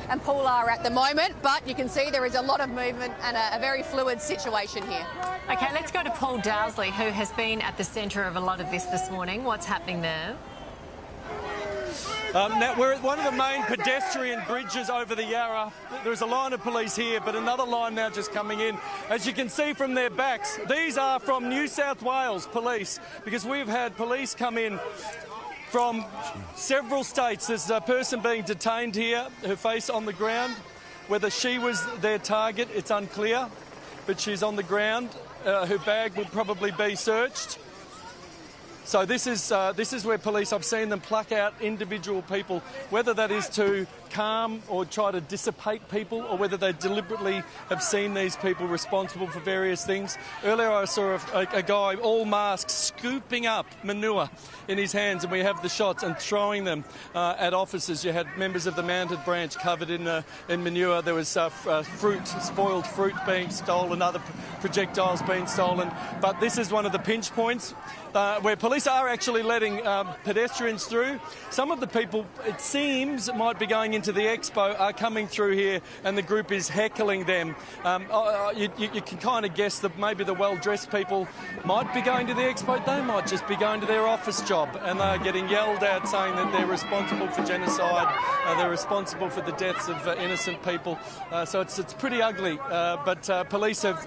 and Paul are at the moment, but you can see there is a lot of movement and a very fluid situation here. OK, let's go to Paul Dowsley, who has been at the centre of a lot of this morning. What's happening there? Now, we're at one of the main pedestrian bridges over the Yarra. There's a line of police here, but another line now just coming in. As you can see from their backs, these are from New South Wales police, because we've had police come in from several states. There's a person being detained here, her face on the ground. Whether she was their target, it's unclear, but she's on the ground. Her bag will probably be searched. So this is where police, I've seen them pluck out individual people, whether that is to calm or try to dissipate people, or whether they deliberately have seen these people responsible for various things. Earlier I saw a guy, all masked, scooping up manure in his hands, and we have the shots, and throwing them at officers. You had members of the mounted branch covered in manure. There was spoiled fruit being stolen, other projectiles being stolen. But this is one of the pinch points where police are actually letting pedestrians through. Some of the people, it seems, might be going into the expo are coming through here, and the group is heckling them. You can kind of guess that maybe the well-dressed people might be going to the expo. They might just be going to their office job, and they're getting yelled at, saying that they're responsible for genocide, they're responsible for the deaths of innocent people. So it's pretty ugly, but police are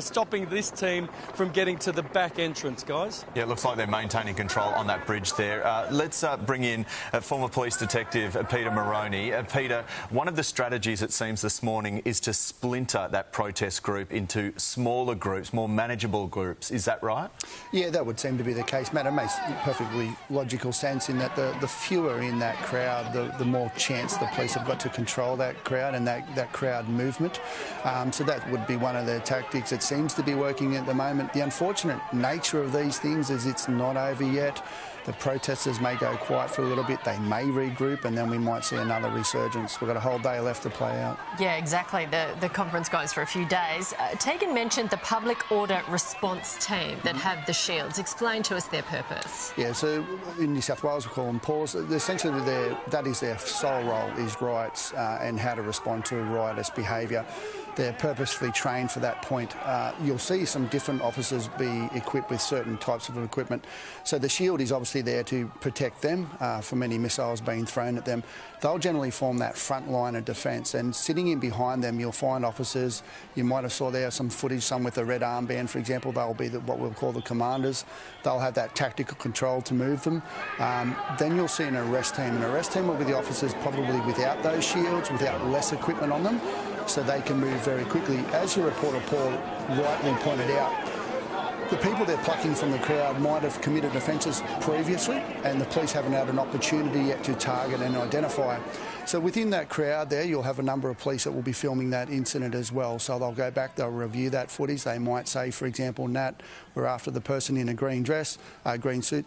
stopping this team from getting to the back entrance, guys. Yeah, it looks like they're maintaining control on that bridge there. Let's bring in former police detective Peter Moroney. Peter, one of the strategies, it seems, this morning is to splinter that protest group into smaller groups, more manageable groups. Is that right? Yeah, that would seem to be the case, Matt. It makes perfectly logical sense in that the fewer in that crowd, the more chance the police have got to control that crowd and that crowd movement. So that would be one of their tactics. It seems to be working at the moment. The unfortunate nature of these things is it's not over yet. The protesters may go quiet for a little bit, they may regroup, and then we might see another resurgence. We've got a whole day left to play out. Yeah, exactly. The conference goes for a few days. Tegan mentioned the public order response team that have the shields. Explain to us their purpose. Yeah, so in New South Wales we call them PAWs. Essentially that is their sole role, is riots and how to respond to riotous behaviour. They're purposefully trained for that point. You'll see some different officers be equipped with certain types of equipment. So the shield is obviously there to protect them from any missiles being thrown at them. They'll generally form that front line of defence, and sitting in behind them you'll find officers. You might have saw there some footage, some with a red armband, for example. They'll be what we'll call the commanders. They'll have that tactical control to move them. Then you'll see an arrest team. An arrest team will be the officers probably without those shields, without less equipment on them, so they can move very quickly. As your reporter Paul rightly pointed out, the people they're plucking from the crowd might have committed offences previously, and the police haven't had an opportunity yet to target and identify. So within that crowd there, you'll have a number of police that will be filming that incident as well. So they'll go back, they'll review that footage. They might say, for example, Nat, we're after the person in a green dress, green suit,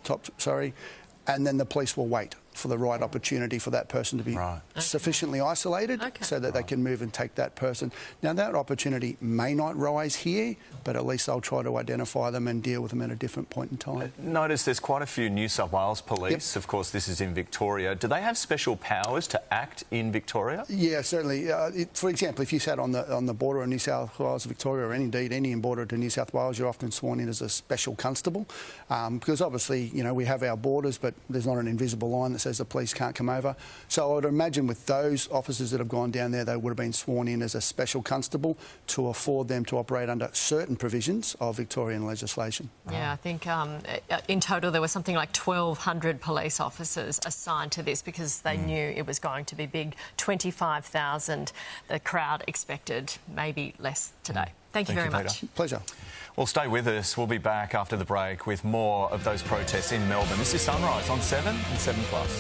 and then the police will wait for the right opportunity for that person to be sufficiently isolated so that they can move and take that person. Now, that opportunity may not rise here, but at least they'll try to identify them and deal with them at a different point in time. Notice there's quite a few New South Wales police. Yep. Of course, this is in Victoria. Do they have special powers to act in Victoria? Yeah, certainly. For example, if you sat on the border of New South Wales, Victoria, or indeed any border to New South Wales, you're often sworn in as a special constable because obviously, you know, we have our borders, but there's not an invisible line that says the police can't come over. So I would imagine with those officers that have gone down there, they would have been sworn in as a special constable to afford them to operate under certain provisions of Victorian legislation. Yeah, I think in total there was something like 1,200 police officers assigned to this because they knew it was going to be big. 25,000 the crowd expected, maybe less today. Thank you very much. Pleasure. Well, stay with us. We'll be back after the break with more of those protests in Melbourne. This is Sunrise on 7 and 7 Plus.